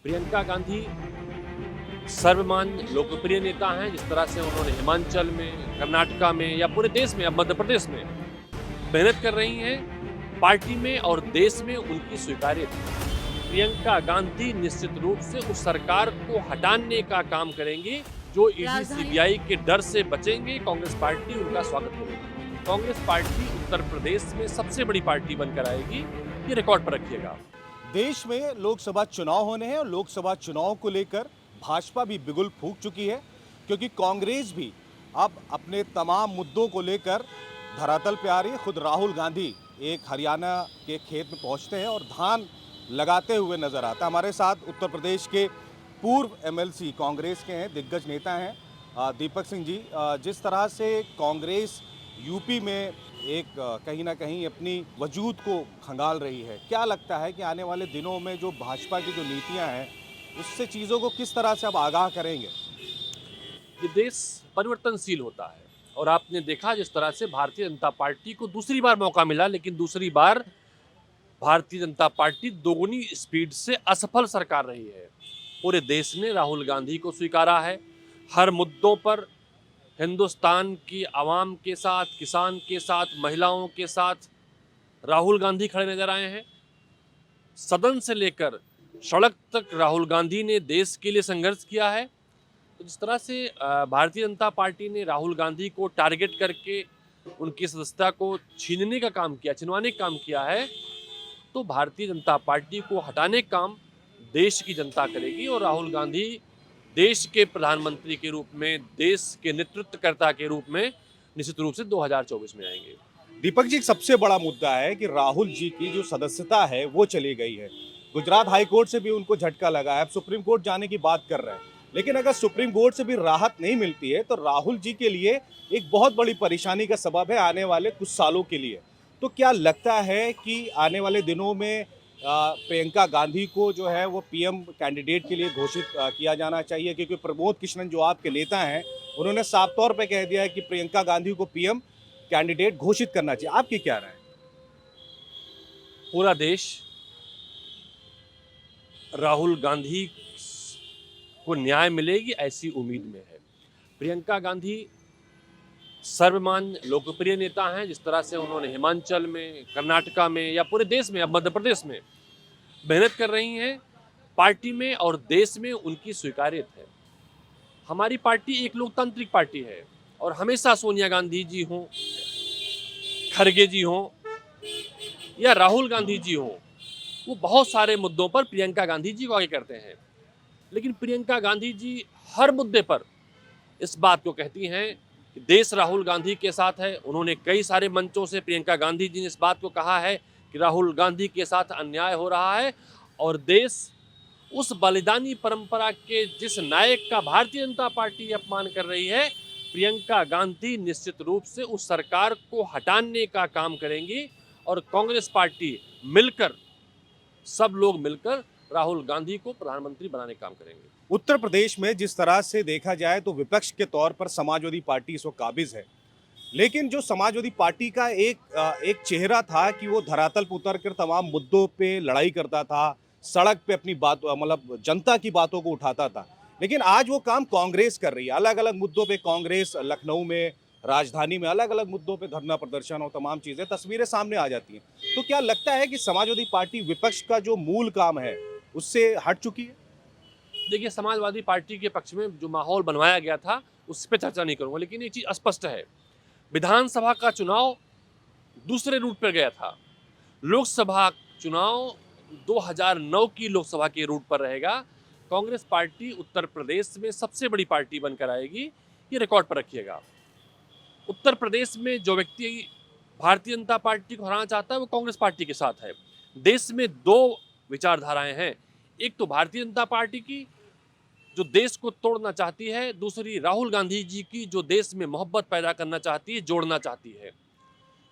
प्रियंका गांधी सर्वमान्य लोकप्रिय नेता हैं। जिस तरह से उन्होंने हिमाचल में, कर्नाटका में या पूरे देश में, अब मध्य प्रदेश में मेहनत कर रही हैं, पार्टी में और देश में उनकी स्वीकार्यता है। प्रियंका गांधी निश्चित रूप से उस सरकार को हटाने का काम करेंगी जो ईडी सीबीआई के डर से बचेंगे। कांग्रेस पार्टी उनका स्वागत करेगी। कांग्रेस पार्टी उत्तर प्रदेश में सबसे बड़ी पार्टी बनकर आएगी, ये रिकॉर्ड पर रखिएगा। देश में लोकसभा चुनाव होने हैं और लोकसभा चुनाव को लेकर भाजपा भी बिगुल फूंक चुकी है, क्योंकि कांग्रेस भी अब अपने तमाम मुद्दों को लेकर धरातल पे आ रही है। खुद राहुल गांधी एक हरियाणा के खेत में पहुंचते हैं और धान लगाते हुए नजर आता है। हमारे साथ उत्तर प्रदेश के पूर्व एमएलसी कांग्रेस के हैं, दिग्गज नेता हैं दीपक सिंह जी। जिस तरह से कांग्रेस यूपी में एक कहीं ना कहीं अपनी वजूद को खंगाल रही है, क्या लगता है कि आने वाले दिनों में जो भाजपा की जो नीतियां हैं उससे चीज़ों को किस तरह से अब आगाह करेंगे? ये देश परिवर्तनशील होता है और आपने देखा जिस तरह से भारतीय जनता पार्टी को दूसरी बार मौका मिला, लेकिन दूसरी बार भारतीय जनता पार्टी दोगुनी स्पीड से असफल सरकार रही है। पूरे देश ने राहुल गांधी को स्वीकारा है। हर मुद्दों पर हिंदुस्तान की आवाम के साथ, किसान के साथ, महिलाओं के साथ राहुल गांधी खड़े नजर आए हैं। सदन से लेकर सड़क तक राहुल गांधी ने देश के लिए संघर्ष किया है। तो जिस तरह से भारतीय जनता पार्टी ने राहुल गांधी को टारगेट करके उनकी सदस्यता को छीनने का काम किया, छिनवाने का काम किया है, तो भारतीय जनता पार्टी को हटाने का काम देश की जनता करेगी और राहुल गांधी देश के प्रधानमंत्री के रूप में, देश के नेतृत्वकर्ता के रूप में निश्चित रूप से 2024 में आएंगे। दीपक जी, एक सबसे बड़ा मुद्दा है कि राहुल जी की जो सदस्यता है वो चली गई है। गुजरात हाई कोर्ट से भी उनको झटका लगा है, अब सुप्रीम कोर्ट जाने की बात कर रहे हैं। लेकिन अगर सुप्रीम कोर्ट से भी राहत नहीं मिलती है तो राहुल जी के लिए एक बहुत बड़ी परेशानी का सबब है आने वाले कुछ सालों के लिए। तो क्या लगता है कि आने वाले दिनों में प्रियंका गांधी को जो है वो पीएम कैंडिडेट के लिए घोषित किया जाना चाहिए? क्योंकि प्रमोद कृष्णन जो आपके नेता हैं उन्होंने साफ तौर पे कह दिया है कि प्रियंका गांधी को पीएम कैंडिडेट घोषित करना चाहिए। आपकी क्या राय है? पूरा देश राहुल गांधी को न्याय मिलेगी ऐसी उम्मीद में है। प्रियंका गांधी सर्वमान्य लोकप्रिय नेता हैं। जिस तरह से उन्होंने हिमाचल में, कर्नाटका में या पूरे देश में, अब मध्य प्रदेश में मेहनत कर रही हैं, पार्टी में और देश में उनकी स्वीकार्यता है। हमारी पार्टी एक लोकतांत्रिक पार्टी है और हमेशा सोनिया गांधी जी हों, खड़गे जी हों या राहुल गांधी जी हों, वो बहुत सारे मुद्दों पर प्रियंका गांधी जी को आगे करते हैं। लेकिन प्रियंका गांधी जी हर मुद्दे पर इस बात को कहती हैं कि देश राहुल गांधी के साथ है। उन्होंने कई सारे मंचों से प्रियंका गांधी जी ने इस बात को कहा है कि राहुल गांधी के साथ अन्याय हो रहा है और देश उस बलिदानी परंपरा के जिस नायक का भारतीय जनता पार्टी अपमान कर रही है, प्रियंका गांधी निश्चित रूप से उस सरकार को हटाने का काम करेंगी और कांग्रेस पार्टी मिलकर, सब लोग मिलकर राहुल गांधी को प्रधानमंत्री बनाने का काम करेंगे। उत्तर प्रदेश में जिस तरह से देखा जाए तो विपक्ष के तौर पर समाजवादी पार्टी इस वक्त काबिज है, लेकिन जो समाजवादी पार्टी का एक चेहरा था कि वो धरातल पर उतर कर तमाम मुद्दों पे लड़ाई करता था, सड़क पे अपनी बात मतलब जनता की बातों को उठाता था। लेकिन आज वो काम कांग्रेस कर रही है। अलग अलग मुद्दों पे कांग्रेस लखनऊ में, राजधानी में अलग अलग मुद्दों पे धरना प्रदर्शन और तमाम चीजें, तस्वीरें सामने आ जाती हैं। तो क्या लगता है कि समाजवादी पार्टी विपक्ष का जो मूल काम है उससे हट चुकी है? देखिए, समाजवादी पार्टी के पक्ष में जो माहौल बनवाया गया था उस पर चर्चा नहीं करूंगा, लेकिन एक चीज स्पष्ट है, विधानसभा का चुनाव दूसरे रूट पर गया था। लोकसभा चुनाव 2009 की लोकसभा के रूट पर रहेगा। कांग्रेस पार्टी उत्तर प्रदेश में सबसे बड़ी पार्टी बनकर आएगी, ये रिकॉर्ड पर रखिएगा। उत्तर प्रदेश में जो व्यक्ति भारतीय जनता पार्टी को हराना चाहता है वो कांग्रेस पार्टी के साथ है। देश में दो विचारधाराएं हैं, एक तो भारतीय जनता पार्टी की जो देश को तोड़ना चाहती है, दूसरी राहुल गांधी जी की जो देश में मोहब्बत पैदा करना चाहती है, जोड़ना चाहती है।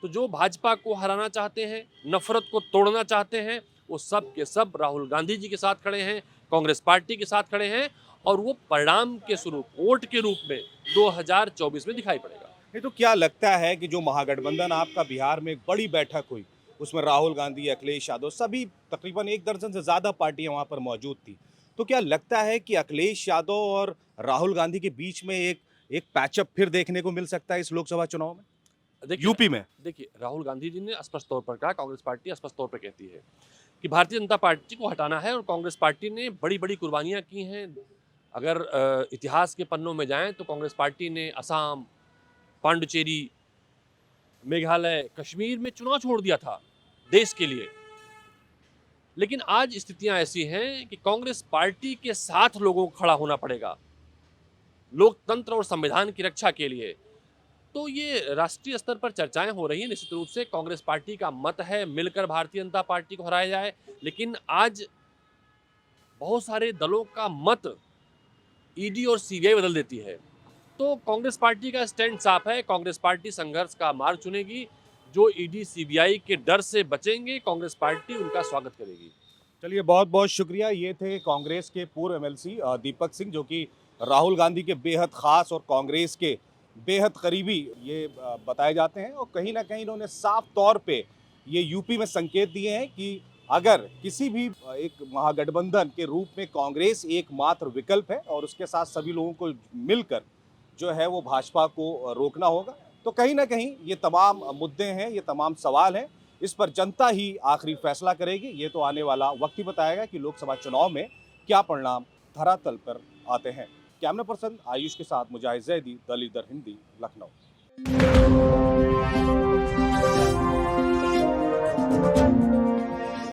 तो जो भाजपा को हराना चाहते हैं, नफरत को तोड़ना चाहते हैं, वो सब के सब राहुल गांधी जी के साथ खड़े हैं, कांग्रेस पार्टी के साथ खड़े हैं और वो परिणाम के स्वरूप, वोट के रूप में 2024 में दिखाई पड़ेगा। नहीं तो क्या लगता है कि जो महागठबंधन आपका बिहार में एक बड़ी बैठक हुई, उसमें राहुल गांधी, अखिलेश यादव, सभी तकरीबन 1 दर्जन से ज़्यादा पार्टियां वहां पर मौजूद थी, तो क्या लगता है कि अखिलेश यादव और राहुल गांधी के बीच में एक पैचअप फिर देखने को मिल सकता है इस लोकसभा चुनाव में, देखिए यूपी में? देखिए राहुल गांधी जी ने स्पष्ट तौर पर कहा, कांग्रेस पार्टी स्पष्ट तौर पर कहती है कि भारतीय जनता पार्टी को हटाना है, और कांग्रेस पार्टी ने बड़ी बड़ी कुर्बानियां की हैं। अगर इतिहास के पन्नों में जाएं तो कांग्रेस पार्टी ने असम, पांडुचेरी, मेघालय, कश्मीर में चुनाव छोड़ दिया था देश के लिए। लेकिन आज स्थितियां ऐसी हैं कि कांग्रेस पार्टी के साथ लोगों को खड़ा होना पड़ेगा लोकतंत्र और संविधान की रक्षा के लिए। तो ये राष्ट्रीय स्तर पर चर्चाएं हो रही हैं। निश्चित रूप से कांग्रेस पार्टी का मत है मिलकर भारतीय जनता पार्टी को हराया जाए, लेकिन आज बहुत सारे दलों का मत ईडी और सीबीआई बदल देती है। तो कांग्रेस पार्टी का स्टैंड साफ है, कांग्रेस पार्टी संघर्ष का मार्ग चुनेगी। जो ईडी सीबीआई के डर से बचेंगे, कांग्रेस पार्टी उनका स्वागत करेगी। चलिए, बहुत बहुत शुक्रिया। ये थे कांग्रेस के पूर्व एमएलसी दीपक सिंह, जो कि राहुल गांधी के बेहद खास और कांग्रेस के बेहद करीबी ये बताए जाते हैं। और कहीं ना कहीं इन्होंने साफ तौर पे ये यूपी में संकेत दिए हैं कि अगर किसी भी एक महागठबंधन के रूप में कांग्रेस एकमात्र विकल्प है और उसके साथ सभी लोगों को मिलकर जो है वो भाजपा को रोकना होगा। तो कहीं ना कहीं ये तमाम मुद्दे हैं, ये तमाम सवाल हैं, इस पर जनता ही आखिरी फैसला करेगी। ये तो आने वाला वक्त ही बताएगा कि लोकसभा चुनाव में क्या परिणाम धरातल पर आते हैं। कैमरा पर्सन आयुष के साथ मुजाहिद जैदी, द लीडर हिंदी, लखनऊ।